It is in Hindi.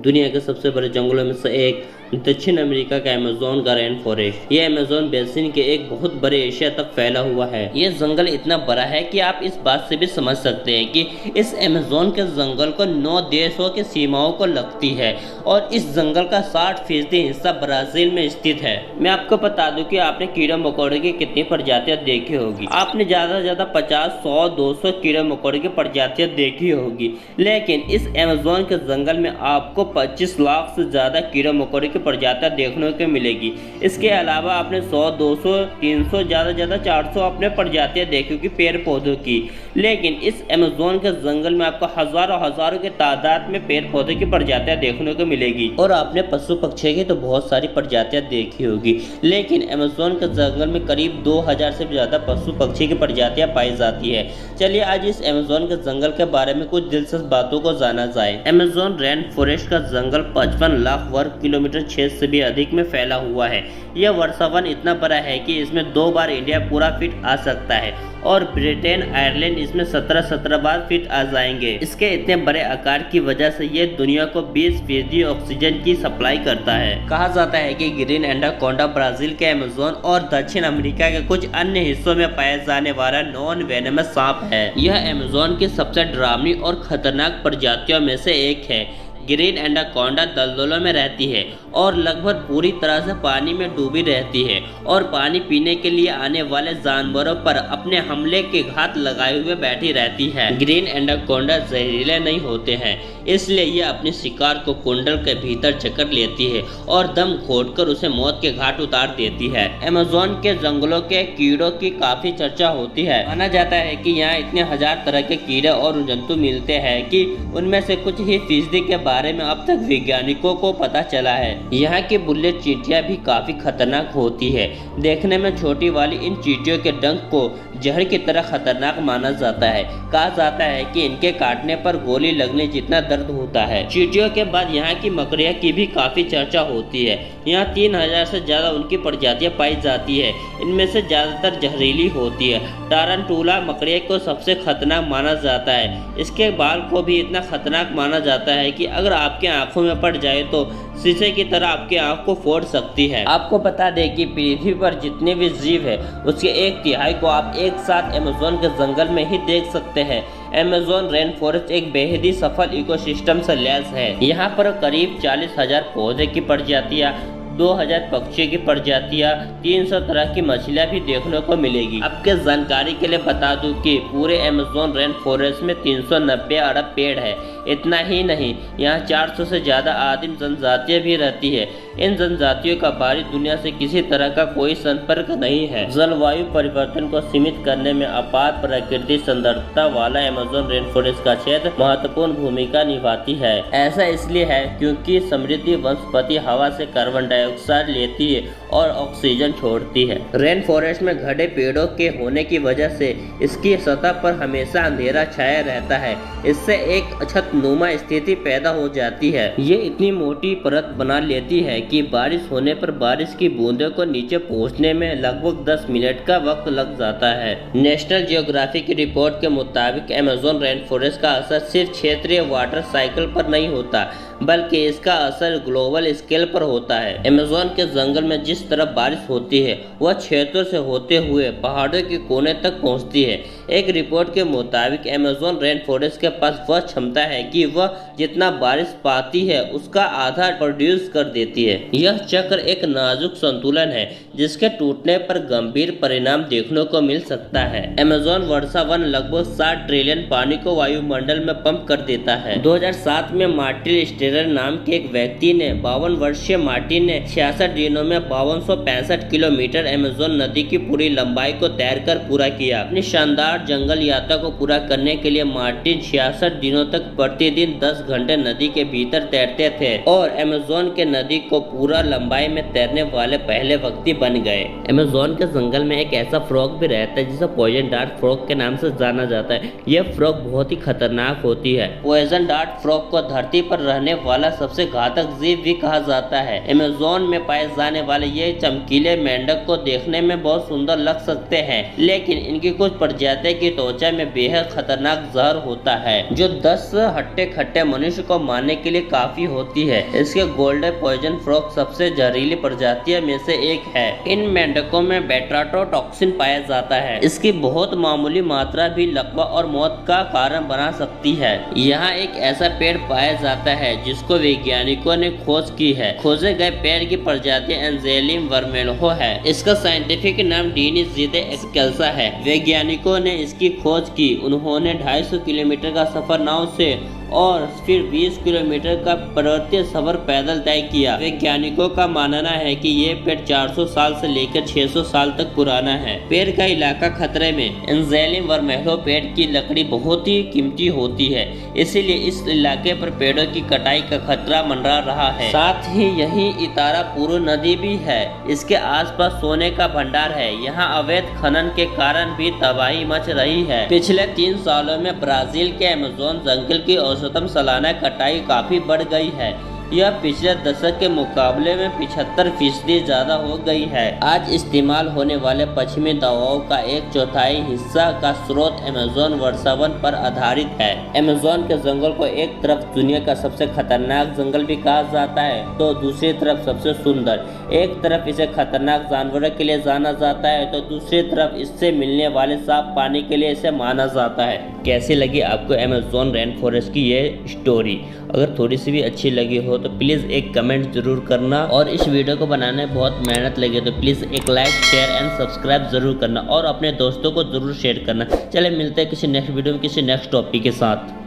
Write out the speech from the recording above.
दुनिया के सबसे बड़े जंगलों में से एक दक्षिण अमेरिका का अमेज़न का रेन फॉरेस्ट। ये अमेज़न बेसिन के एक बहुत बड़े एशिया तक फैला हुआ है। ये जंगल इतना बड़ा है कि आप इस बात से भी समझ सकते हैं कि इस अमेज़न के जंगल को 9 देशों की सीमाओं को लगती है और इस जंगल का 60% हिस्सा ब्राजील में स्थित है। मैं आपको बता दूं कि आपने कीड़े मकोड़े की कितनी प्रजातियां देखी होगी। आपने ज्यादा से ज्यादा 50, 100, 200 कीड़े मकोड़े की प्रजातियां देखी होगी, लेकिन इस अमेज़न के जंगल में आपको 25 लाख से ज्यादा कीड़े मकोड़े की प्रजातियां देखने को मिलेगी। इसके अलावा आपने 100, 200, 300, ज्यादा 400 अपने प्रजातियां देखी होगी पेड़ पौधों की। लेकिन इस अमेज़न के जंगल में आपको हजारों की तादाद में पेड़ पौधे की प्रजातियां देखने को मिलेगी। और आपने पशु पक्षी की तो बहुत सारी प्रजातियां देखी होगी, लेकिन अमेज़न के जंगल में करीब 2000 से ज्यादा पशु पक्षी की प्रजातियां पाई जाती है। चलिए आज इस अमेज़न के जंगल के बारे में कुछ दिलचस्प बातों को जाना जाए। अमेज़न रेन फॉरेस्ट का जंगल 55 लाख वर्ग किलोमीटर क्षेत्र से भी अधिक में फैला हुआ है। यह वर्षावन इतना बड़ा है कि इसमें 2 बार इंडिया पूरा फिट आ सकता है और ब्रिटेन, आयरलैंड इसमें 17 बार फिट आ जाएंगे। इसके इतने बड़े आकार की वजह से ये दुनिया को 20% ऑक्सीजन की सप्लाई करता है। कहा जाता है कि ग्रीन एनाकोंडा ब्राजील के अमेज़न और दक्षिण अमेरिका के कुछ अन्य हिस्सों में पाया जाने वाला नॉन वेनमस सांप है। यह अमेज़न की सबसे डरावनी और खतरनाक प्रजातियों में से एक है। ग्रीन एनाकोंडा दलदलों में रहती है और लगभग पूरी तरह से पानी में डूबी रहती है और पानी पीने के लिए आने वाले जानवरों पर अपने हमले के घात लगाए हुए बैठी रहती है। ग्रीन एनाकोंडा जहरीले नहीं होते हैं, इसलिए यह अपने शिकार को कुंडल के भीतर जकड़ लेती है और दम घोटकर उसे मौत के घाट उतार देती है। अमेज़न के जंगलों के कीड़ों की काफी चर्चा होती है। माना जाता है कि यहाँ इतने हजार तरह के कीड़े और जंतु मिलते हैं कि उनमें से कुछ ही फीसदी के बारे में अब तक वैज्ञानिकों को पता चला है। यहाँ की बुल्लेट चींटियां भी काफी खतरनाक होती है। देखने में छोटी वाली इन चींटियों के डंक को जहर की तरह खतरनाक माना जाता है। कहा जाता है कि इनके काटने पर गोली लगने जितना दर्द होता है। चींटियों के बाद यहाँ की मकड़ियों की भी काफी चर्चा होती है। यहाँ 3000 से ज्यादा उनकी प्रजातियां पाई जाती है। इनमें से ज्यादातर जहरीली होती है। टारंटुला मकड़िया को सबसे खतरनाक माना जाता है। इसके बाल को भी इतना खतरनाक माना जाता है कि अगर आपके आंखों में पड़ जाए तो शीशे की तरह आपकी आंख को फोड़ सकती है। आपको बता दें कि पृथ्वी पर जितने भी जीव है उसके 1/3 को आप एक साथ अमेज़न के जंगल में ही देख सकते हैं। अमेज़न रेन फॉरेस्ट एक बेहद ही सफल इकोसिस्टम से लैस है। यहाँ पर करीब 40,000 पौधे की प्रजातियाँ, 2000 पक्षियों की प्रजातियाँ, 300 तरह की मछलियाँ भी देखने को मिलेगी। आपके जानकारी के लिए बता दूं कि पूरे अमेज़न रेन फॉरेस्ट में 390 अरब पेड़ है। इतना ही नहीं, यहाँ 400 से ज्यादा आदिम जनजातियाँ भी रहती है। इन जनजातियों का बाहरी दुनिया से किसी तरह का कोई संपर्क नहीं है। जलवायु परिवर्तन को सीमित करने में अपार प्राकृतिक सुंदरता वाला अमेज़न रेन फॉरेस्ट का क्षेत्र महत्वपूर्ण भूमिका निभाती है। ऐसा इसलिए है क्योंकि समृद्धि वनस्पति हवा से कार्बन डाइऑक्साइड लेती है और ऑक्सीजन छोड़ती है। रेन फॉरेस्ट में घने पेड़ों के होने की वजह से इसकी सतह पर हमेशा अंधेरा छाया रहता है। इससे एक छतनुमा स्थिति पैदा हो जाती है। ये इतनी मोटी परत बना लेती है कि बारिश होने पर बारिश की बूंदों को नीचे पहुंचने में लगभग 10 मिनट का वक्त लग जाता है। नेशनल जियोग्राफी की रिपोर्ट के मुताबिक अमेज़न रेन फॉरेस्ट का असर सिर्फ क्षेत्रीय वाटर साइकिल पर नहीं होता, बल्कि इसका असर ग्लोबल स्केल पर होता है। अमेज़न के जंगल में जिस तरह बारिश होती है वह क्षेत्रों से होते हुए पहाड़ों के कोने तक पहुंचती है। एक रिपोर्ट के मुताबिक अमेज़न रेन फॉरेस्ट के पास वह क्षमता है कि वह जितना बारिश पाती है उसका आधा प्रोड्यूस कर देती है। यह चक्र एक नाजुक संतुलन है जिसके टूटने पर गंभीर परिणाम देखने को मिल सकता है। अमेज़न वर्षावन लगभग 60 ट्रिलियन पानी को वायुमंडल में पंप कर देता है। 2007 में मार्टिन नाम के एक व्यक्ति ने 52 वर्षीय मार्टिन ने 66 दिनों में 5265 किलोमीटर अमेज़न नदी की पूरी लंबाई को तैरकर पूरा किया। अपनी शानदार जंगल यात्रा को पूरा करने के लिए मार्टिन 66 दिनों तक प्रतिदिन 10 घंटे नदी के भीतर तैरते थे और अमेज़न के नदी को पूरा लंबाई में तैरने वाले पहले व्यक्ति बन गए। अमेज़न के जंगल में एक ऐसा फ्रॉग भी रहता है जिसे पॉइजन डार्ट फ्रॉग के नाम से जाना जाता है। यह फ्रॉग बहुत ही खतरनाक होती है। पॉइजन डार्ट फ्रॉग को धरती पर रहने करने वाला सबसे घातक जीव भी कहा जाता है। अमेज़न में पाए जाने वाले ये चमकीले मेंढक को देखने में बहुत सुंदर लग सकते हैं, लेकिन इनकी कुछ प्रजातियों की त्वचा में बेहद खतरनाक जहर होता है जो 10 हट्टे खट्टे मनुष्य को मारने के लिए काफी होती है। इसके गोल्डन पॉइजन फ्रॉग सबसे जहरीली प्रजातियों में से एक है। इन मेंढकों में बेटाटोटॉक्सिन पाया जाता है। इसकी बहुत मामूली मात्रा भी लकवा और मौत का कारण बना सकती है। यहाँ एक ऐसा पेड़ पाया जाता है जिसको वैज्ञानिकों ने खोज की है। खोजे गए पेड़ की प्रजाति एंजेलियम वर्मेल्हो है। इसका साइंटिफिक नाम डीनिस जीते एक्सकेल्सा है। वैज्ञानिकों ने इसकी खोज की। उन्होंने 250 किलोमीटर का सफर नाव से और फिर 20 किलोमीटर का पर्वतीय सफर पैदल तय किया। वैज्ञानिकों का मानना है कि ये पेड़ 400 साल से लेकर 600 साल तक पुराना है। पेड़ का इलाका खतरे में। एंजेलियम वर्मेल्हो पेड़ की लकड़ी बहुत ही कीमती होती है, इसीलिए इस इलाके पर पेड़ों की कटाई का खतरा मंडरा रहा है। साथ ही यही इतारापुरू नदी भी है। इसके आसपास सोने का भंडार है। यहाँ अवैध खनन के कारण भी तबाही मच रही है। पिछले 3 सालों में ब्राजील के अमेज़न जंगल की औसतन सालाना कटाई काफी बढ़ गई है। यह पिछले दशक के मुकाबले में 75% ज्यादा हो गई है। आज इस्तेमाल होने वाले पश्चिमी दवाओं का 1/4 हिस्सा का स्रोत अमेज़न वर्षावन पर आधारित है। अमेज़न के जंगल को एक तरफ दुनिया का सबसे खतरनाक जंगल भी कहा जाता है तो दूसरी तरफ सबसे सुंदर। एक तरफ इसे खतरनाक जानवरों के लिए जाना जाता है तो दूसरी तरफ इससे मिलने वाले साफ पानी के लिए इसे माना जाता है। कैसी लगी आपको अमेज़न रेन फॉरेस्ट की ये स्टोरी? अगर थोड़ी सी भी अच्छी लगी हो तो प्लीज़ एक कमेंट जरूर करना, और इस वीडियो को बनाने में बहुत मेहनत लगी तो प्लीज़ एक लाइक शेयर एंड सब्सक्राइब जरूर करना और अपने दोस्तों को जरूर शेयर करना। चले मिलते हैं किसी नेक्स्ट वीडियो में किसी नेक्स्ट टॉपिक के साथ।